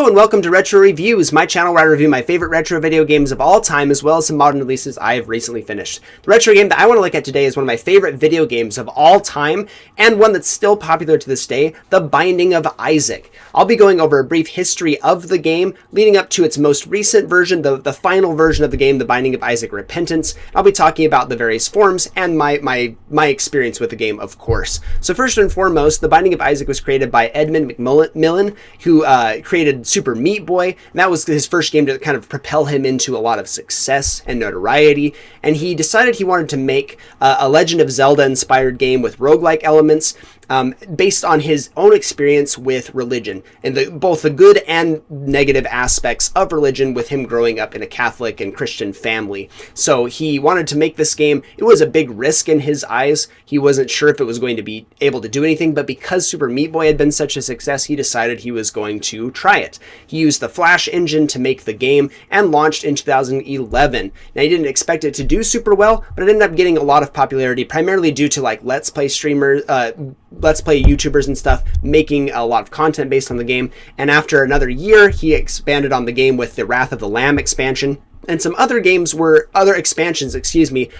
Hello and welcome to Retro Reviews, my channel where I review my favorite retro video games of all time as well as some modern releases I have recently finished. The retro game that I want to look at today is one of my favorite video games of all time and one that's still popular to this day, The Binding of Isaac. I'll be going over a brief history of the game leading up to its most recent version, the final version of the game, The Binding of Isaac Repentance. I'll be talking about the various forms and my experience with the game, of course. So first and foremost, The Binding of Isaac was created by Edmund McMillan, who created Super Meat Boy, and that was his first game to kind of propel him into a lot of success and notoriety, and he decided he wanted to make a Legend of Zelda inspired game with roguelike elements based on his own experience with religion and both the good and negative aspects of religion with him growing up in a Catholic and Christian family. So he wanted to make this game. It was a big risk in his eyes. He wasn't sure if it was going to be able to do anything, but because Super Meat Boy had been such a success, he decided he was going to try it. He used the Flash engine to make the game and launched in 2011. Now, he didn't expect it to do super well, but it ended up getting a lot of popularity, primarily due to like Let's Play streamers, Let's Play YouTubers and stuff making a lot of content based on the game. And after another year, he expanded on the game with the Wrath of the Lamb expansion. And some other expansions,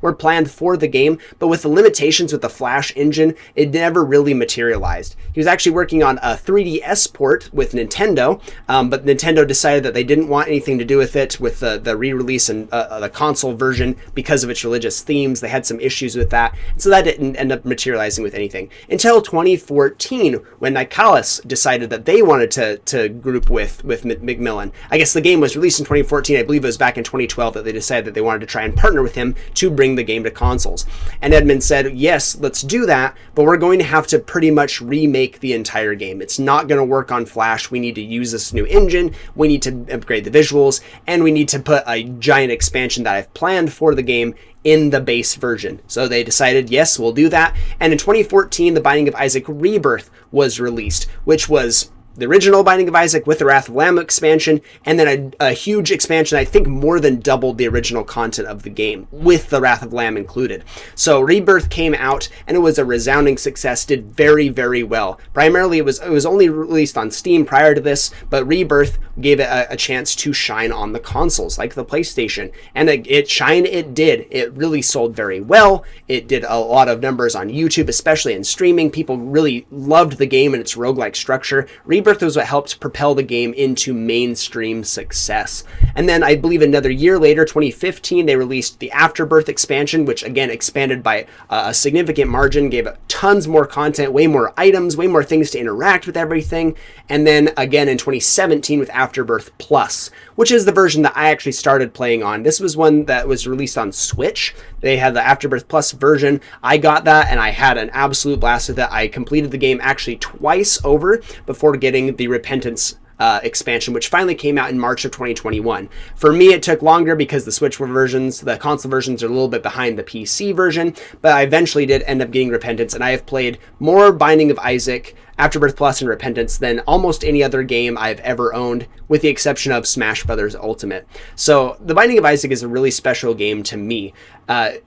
were planned for the game, but with the limitations with the Flash engine, it never really materialized. He was actually working on a 3DS port with Nintendo, but Nintendo decided that they didn't want anything to do with it with the re-release and the console version because of its religious themes. They had some issues with that, so that didn't end up materializing with anything. Until 2014, when Nicalis decided that they wanted to group with McMillan. I guess the game was released in 2014, I believe it was back in 2012 that they decided that they wanted to try and partner with him to bring the game to consoles. And Edmund said, yes, let's do that, but we're going to have to pretty much remake the entire game. It's not going to work on Flash. We need to use this new engine. We need to upgrade the visuals, and we need to put a giant expansion that I've planned for the game in the base version. So they decided, yes, we'll do that. And in 2014, The Binding of Isaac Rebirth was released, which was the original Binding of Isaac with the Wrath of Lamb expansion, and then a huge expansion, I think more than doubled the original content of the game, with the Wrath of Lamb included. So Rebirth came out, and it was a resounding success, did very, very well. Primarily, it was only released on Steam prior to this, but Rebirth gave it a chance to shine on the consoles, like the PlayStation. And it did. It really sold very well. It did a lot of numbers on YouTube, especially in streaming. People really loved the game and its roguelike structure. Rebirth was what helped propel the game into mainstream success. And then I believe another year later, 2015, they released the Afterbirth expansion, which again expanded by a significant margin, gave tons more content, way more items, way more things to interact with everything. And then again in 2017 with Afterbirth Plus, which is the version that I actually started playing on. This was one that was released on Switch. They had the Afterbirth Plus version. I got that and I had an absolute blast with it. I completed the game actually twice over before getting the Repentance expansion, which finally came out in March of 2021. For me, it took longer because the Switch versions, the console versions, are a little bit behind the PC version, but I eventually did end up getting Repentance, and I have played more Binding of Isaac, Afterbirth Plus, and Repentance than almost any other game I've ever owned, with the exception of Smash Bros. Ultimate. So The Binding of Isaac is a really special game to me.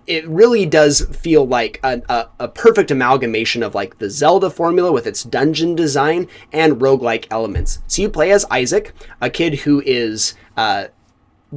It really does feel like a perfect amalgamation of like the Zelda formula with its dungeon design and roguelike elements. So you play as Isaac, a kid who is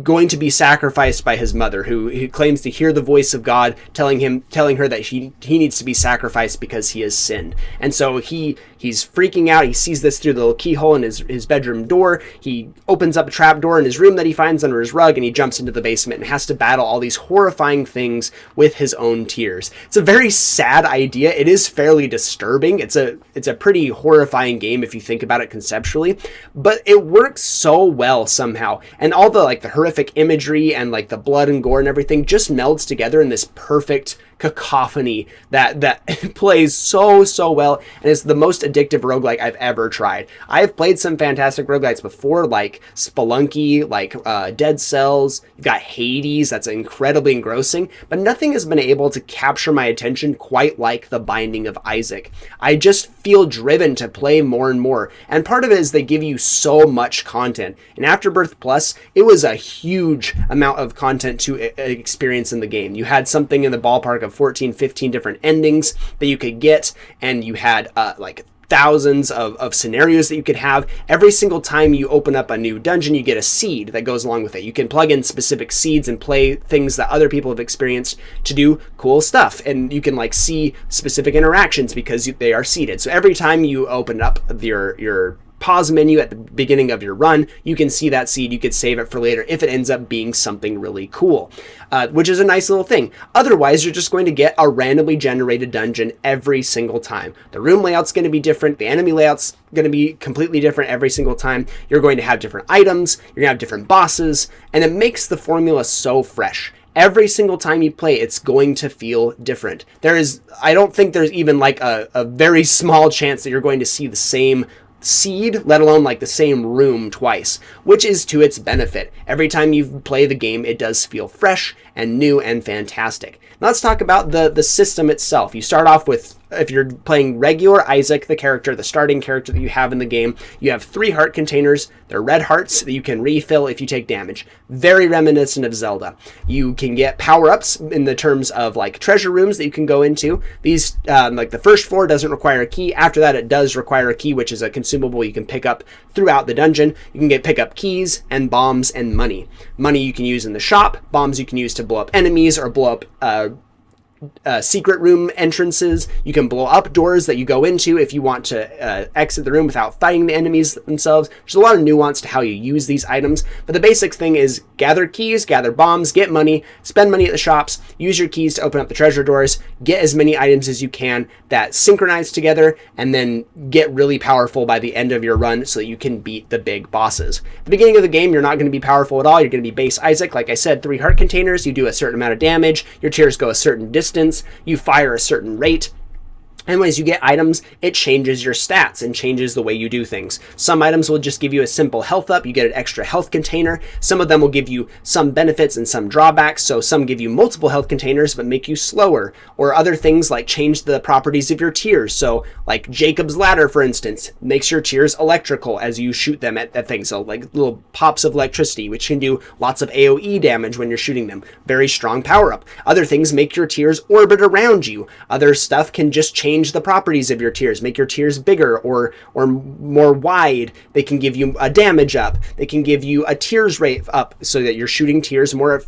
going to be sacrificed by his mother, who claims to hear the voice of God telling her that he needs to be sacrificed because he has sinned. And so he's freaking out. He sees this through the little keyhole in his bedroom door. He opens up a trap door in his room that he finds under his rug, and he jumps into the basement and has to battle all these horrifying things with his own tears. It's a very sad idea. It is fairly disturbing. It's a pretty horrifying game if you think about it conceptually, but it works so well somehow. And all the horrific imagery and like the blood and gore and everything just melds together in this perfect cacophony that plays so well, and is the most addictive roguelike I've ever tried. I've played some fantastic roguelikes before, like Spelunky, like Dead Cells. You've got Hades, that's incredibly engrossing, but nothing has been able to capture my attention quite like The Binding of Isaac. I just feel driven to play more and more, and part of it is they give you so much content. In Afterbirth Plus, it was a huge amount of content to experience in the game. You had something in the ballpark of 14, 15 different endings that you could get, and you had like thousands of scenarios that you could have. Every single time you open up a new dungeon, you get a seed that goes along with it. You can plug in specific seeds and play things that other people have experienced to do cool stuff. And you can like see specific interactions because they are seeded. So every time you open up your pause menu at the beginning of your run, you can see that seed. You could save it for later if it ends up being something really cool, which is a nice little thing. Otherwise, you're just going to get a randomly generated dungeon every single time. The room layout's going to be different. The enemy layout's going to be completely different every single time. You're going to have different items. You're going to have different bosses, and it makes the formula so fresh. Every single time you play, it's going to feel different. I don't think there's even like a very small chance that you're going to see the same seed, let alone like the same room twice, which is to its benefit. Every time you play the game, it does feel fresh and new and fantastic. Now let's talk about the system itself. You start off with, if you're playing regular Isaac, the character, the starting character that you have in the game, you have 3 heart containers. They're red hearts that you can refill if you take damage. Very reminiscent of Zelda. You can get power-ups in the terms of like treasure rooms that you can go into. These, like the first 4 doesn't require a key. After that, it does require a key, which is a consumable you can pick up throughout the dungeon. You can pick up keys and bombs and money. Money you can use in the shop. Bombs you can use to blow up enemies or blow up secret room entrances. You can blow up doors that you go into if you want to exit the room without fighting the enemies themselves. There's a lot of nuance to how you use these items, but the basic thing is gather keys, gather bombs, get money, spend money at the shops, use your keys to open up the treasure doors, get as many items as you can that synchronize together, and then get really powerful by the end of your run so that you can beat the big bosses. At the beginning of the game, you're not going to be powerful at all. You're going to be base Isaac. Like I said, 3 heart containers, you do a certain amount of damage, your tears go a certain distance, you fire a certain rate. And as you get items, it changes your stats and changes the way you do things. Some items will just give you a simple health up. You get an extra health container. Some of them will give you some benefits and some drawbacks. So some give you multiple health containers but make you slower. Or other things like change the properties of your tears. So like Jacob's Ladder, for instance, makes your tears electrical as you shoot them at things. So like little pops of electricity, which can do lots of AoE damage when you're shooting them. Very strong power up. Other things make your tears orbit around you. Other stuff can just change the properties of your tears, make your tears bigger or more wide. They can give you a damage up. They can give you a tears rate up so that you're shooting tears more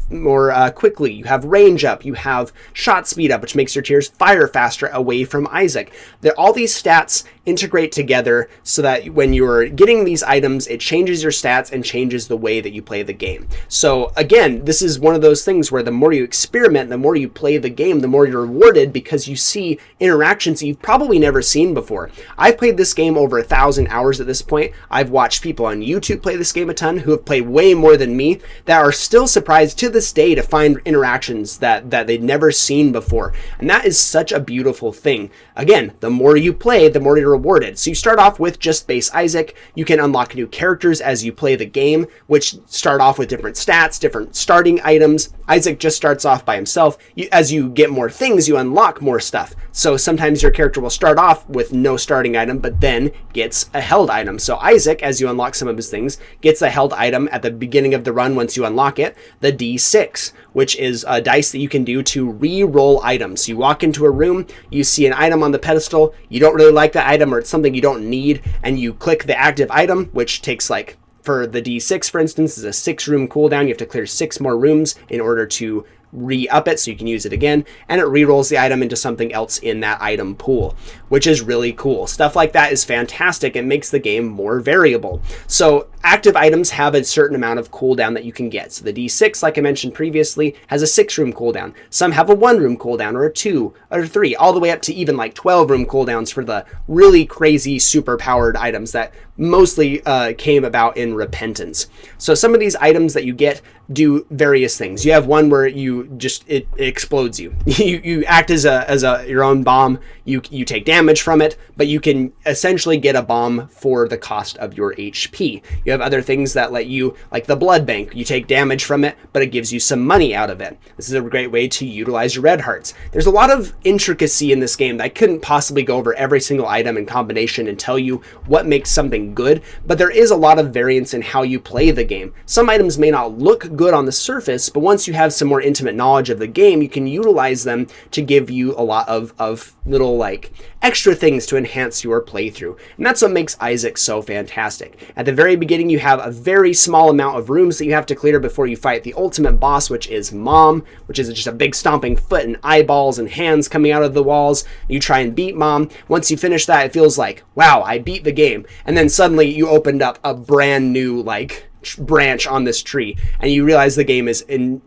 quickly. You have range up. You have shot speed up, which makes your tears fire faster away from Isaac. All these stats integrate together so that when you're getting these items, it changes your stats and changes the way that you play the game. So again, this is one of those things where the more you experiment, the more you play the game, the more you're rewarded because you see interactions you've probably never seen before. I've played this game over 1,000 hours at this point. I've watched people on YouTube play this game a ton who have played way more than me that are still surprised to this day to find interactions that they'd never seen before. And that is such a beautiful thing. Again, the more you play, the more you're rewarded. So you start off with just base Isaac. You can unlock new characters as you play the game, which start off with different stats, different starting items. Isaac just starts off by himself. As you get more things, you unlock more stuff. So sometimes your character will start off with no starting item, but then gets a held item. So Isaac, as you unlock some of his things, gets a held item at the beginning of the run once you unlock it, the D6, which is a dice that you can do to re-roll items. You walk into a room, you see an item on the pedestal, you don't really like that item or it's something you don't need, and you click the active item, which takes like, for the D6, for instance, is a 6-room cooldown. You have to clear 6 more rooms in order to re-up it so you can use it again, and it re-rolls the item into something else in that item pool, which is really cool. Stuff like that is fantastic. It makes the game more variable. So active items have a certain amount of cooldown that you can get. So the D6, like I mentioned previously, has a 6-room cooldown. Some have a 1-room cooldown or a 2 or 3, all the way up to even like 12-room cooldowns for the really crazy super powered items that mostly came about in Repentance. So some of these items that you get do various things. You have one where it explodes you. You act as your own bomb. You take damage from it, but you can essentially get a bomb for the cost of your HP. You have other things that let you, like the blood bank. You take damage from it, but it gives you some money out of it. This is a great way to utilize your red hearts. There's a lot of intricacy in this game that I couldn't possibly go over every single item and combination and tell you what makes something anything good, but there is a lot of variance in how you play the game. Some items may not look good on the surface, but once you have some more intimate knowledge of the game, you can utilize them to give you a lot of little like extra things to enhance your playthrough. And that's what makes Isaac so fantastic. At the very beginning, you have a very small amount of rooms that you have to clear before you fight the ultimate boss, which is Mom, which is just a big stomping foot and eyeballs and hands coming out of the walls. You try and beat Mom. Once you finish that, it feels like, wow, I beat the game. And then suddenly you opened up a brand new like branch on this tree and you realize the game is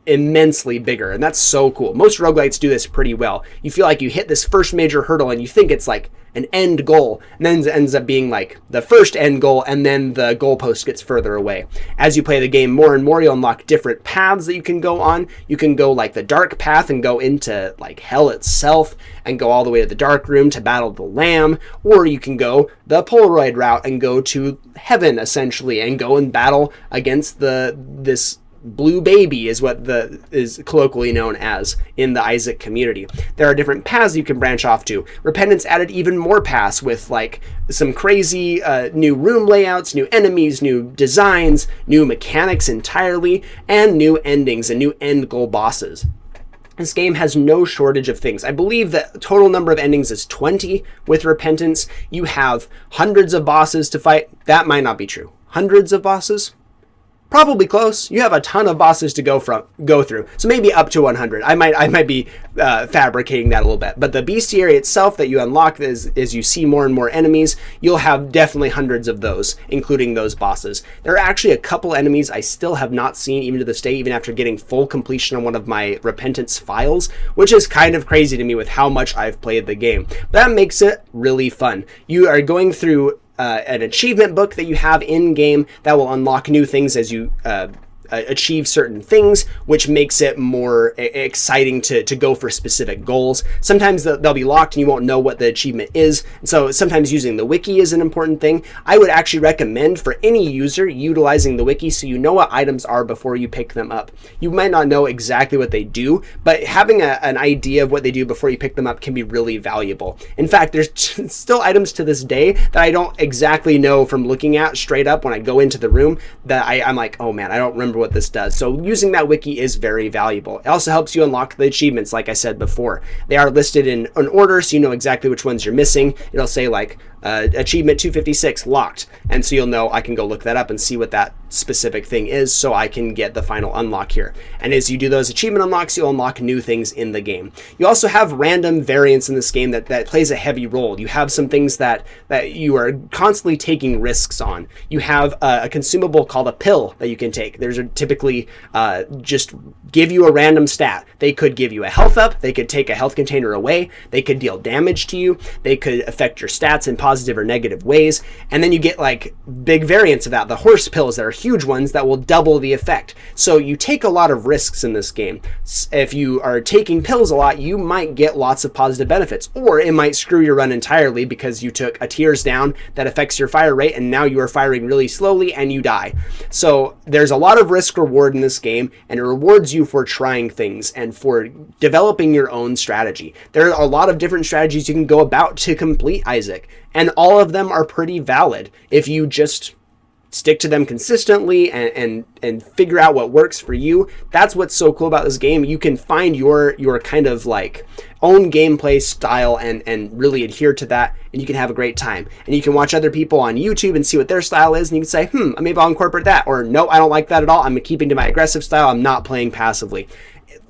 immensely bigger, and that's so cool. Most roguelites do this pretty well. You feel like you hit this first major hurdle and you think it's like an end goal, and then it ends up being like the first end goal, and then the goalpost gets further away. As you play the game more and more, you'll unlock different paths that you can go on. You can go like the dark path and go into like hell itself and go all the way to the dark room to battle the lamb, or you can go the Polaroid route and go to heaven essentially and go and battle against this blue baby is what is colloquially known as in the Isaac community. There are different paths you can branch off to. Repentance added even more paths with like some crazy new room layouts, new enemies, new designs, new mechanics entirely, and new endings and new end goal bosses. This game has no shortage of things. I believe the total number of endings is 20 with Repentance. You have hundreds of bosses to fight. That might not be true. Hundreds of bosses? Probably close. You have a ton of bosses to go through, so maybe up to 100. I might be fabricating that a little bit, but the bestiary itself that you unlock as you see more and more enemies, you'll have definitely hundreds of those, including those bosses. There are actually a couple enemies I still have not seen even to this day, even after getting full completion on one of my Repentance files, which is kind of crazy to me with how much I've played the game. But that makes it really fun. You are going through an achievement book that you have in game that will unlock new things as you achieve certain things, which makes it more exciting to go for specific goals. Sometimes they'll be locked and you won't know what the achievement is, and so sometimes using the wiki is an important thing. I would actually recommend for any user utilizing the wiki so you know what items are before you pick them up. You might not know exactly what they do, but having an idea of what they do before you pick them up can be really valuable. In fact, there's still items to this day that I don't exactly know from looking at straight up when I go into the room that I'm like, oh man, I don't remember what this does. So using that wiki is very valuable. It also helps you unlock the achievements, like I said before. They are listed in an order, so you know exactly which ones you're missing. It'll say like achievement 256 locked, and so you'll know I can go look that up and see what that specific thing is so I can get the final unlock here. And as you do those achievement unlocks, you'll unlock new things in the game. You also have random variance in this game that plays a heavy role. You have some things that you are constantly taking risks on. You have a consumable called a pill that you can take. There's typically just give you a random stat. They could give you a health up, they could take a health container away, they could deal damage to you, they could affect your stats in positive or negative ways, and then you get like big variants of that. The horse pills that are huge ones that will double the effect. So you take a lot of risks in this game. If you are taking pills a lot, you might get lots of positive benefits, or it might screw your run entirely because you took a tears down that affects your fire rate and now you are firing really slowly and you die. So there's a lot of risk reward in this game, and it rewards you for trying things and for developing your own strategy. There are a lot of different strategies you can go about to complete Isaac, and all of them are pretty valid if you just stick to them consistently and figure out what works for you. That's what's so cool about this game. You can find your kind of like own gameplay style and really adhere to that, and you can have a great time. And you can watch other people on YouTube and see what their style is, and you can say, maybe I'll incorporate that, or no, I don't like that at all. I'm keeping to my aggressive style. I'm not playing passively.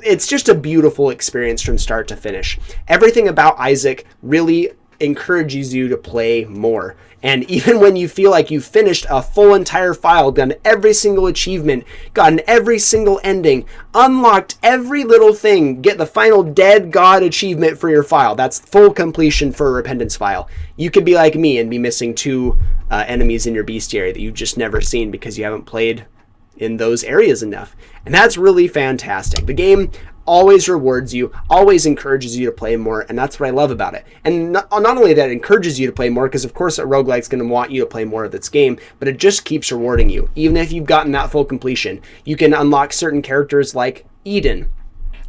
It's just a beautiful experience from start to finish. Everything about Isaac really encourages you to play more. And even when you feel like you've finished a full entire file, done every single achievement, gotten every single ending, unlocked every little thing, get the final dead god achievement for your file, that's full completion for a Repentance file, you could be like me and be missing two enemies in your bestiary that you've just never seen because you haven't played in those areas enough. And that's really fantastic. The game always rewards you, always encourages you to play more, and that's what I love about it. And not only that it encourages you to play more, because of course a roguelike's going to want you to play more of its game, but it just keeps rewarding you. Even if you've gotten that full completion, you can unlock certain characters like Eden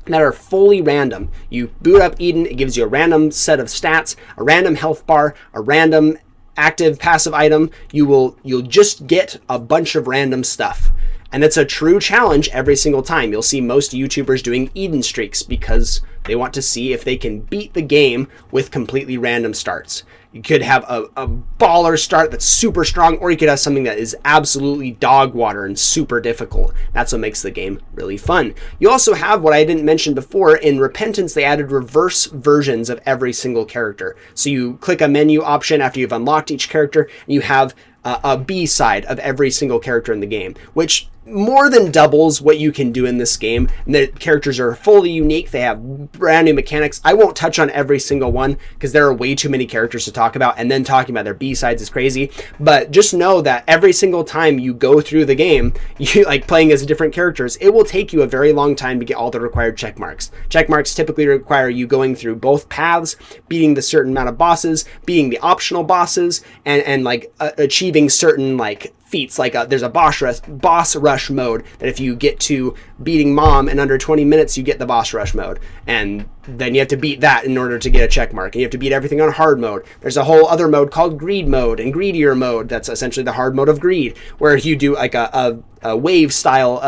that are fully random. You boot up Eden, it gives you a random set of stats, a random health bar, a random active, passive item, you'll just get a bunch of random stuff. And it's a true challenge every single time. You'll see most YouTubers doing Eden streaks because they want to see if they can beat the game with completely random starts. You could have a baller start that's super strong, or you could have something that is absolutely dog water and super difficult. That's what makes the game really fun. You also have what I didn't mention before. In Repentance, they added reverse versions of every single character. So you click a menu option after you've unlocked each character, and you have a B side of every single character in the game, which more than doubles what you can do in this game. And the characters are fully unique. They have brand new mechanics. I won't touch on every single one because there are way too many characters to talk about, and then talking about their B-sides is crazy. But just know that every single time you go through the game, you like playing as different characters, it will take you a very long time to get all the required check marks. Check marks typically require you going through both paths, beating the certain amount of bosses, beating the optional bosses, and achieving certain like feats. Like there's a boss rush mode that if you get to beating Mom in under 20 minutes, you get the boss rush mode, and then you have to beat that in order to get a check mark, and you have to beat everything on hard mode. There's a whole other mode called greed mode and greedier mode. That's essentially the hard mode of greed, where you do like a wave style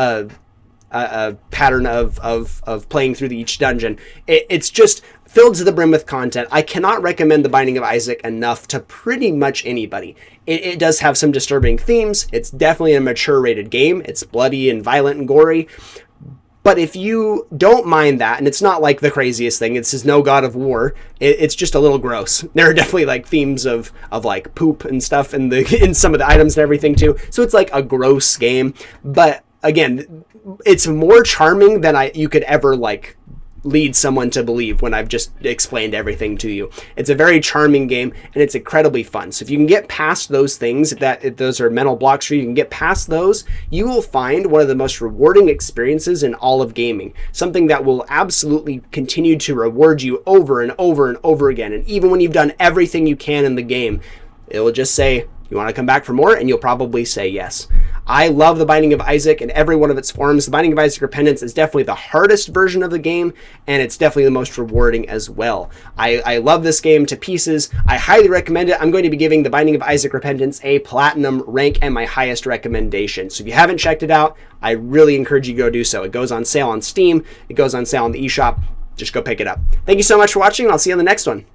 a pattern of playing through each dungeon. It's just filled to the brim with content. I cannot recommend The Binding of Isaac enough to pretty much anybody. It does have some disturbing themes. It's definitely a mature rated game. It's bloody and violent and gory. But if you don't mind that, and it's not like the craziest thing, this is no God of War, it's just a little gross. There are definitely like themes of like poop and stuff in some of the items and everything too. So it's like a gross game. But again, it's more charming than you could ever like lead someone to believe when I've just explained everything to you. It's a very charming game, and it's incredibly fun. So if you can get past those things, if those are mental blocks for you, you can get past those, you will find one of the most rewarding experiences in all of gaming. Something that will absolutely continue to reward you over and over and over again. And even when you've done everything you can in the game, it will just say, you want to come back for more? And you'll probably say yes. I love The Binding of Isaac in every one of its forms. The Binding of Isaac Repentance is definitely the hardest version of the game, and it's definitely the most rewarding as well. I love this game to pieces. I highly recommend it. I'm going to be giving The Binding of Isaac Repentance a platinum rank and my highest recommendation. So if you haven't checked it out, I really encourage you to go do so. It goes on sale on Steam. It goes on sale on the eShop. Just go pick it up. Thank you so much for watching, and I'll see you on the next one.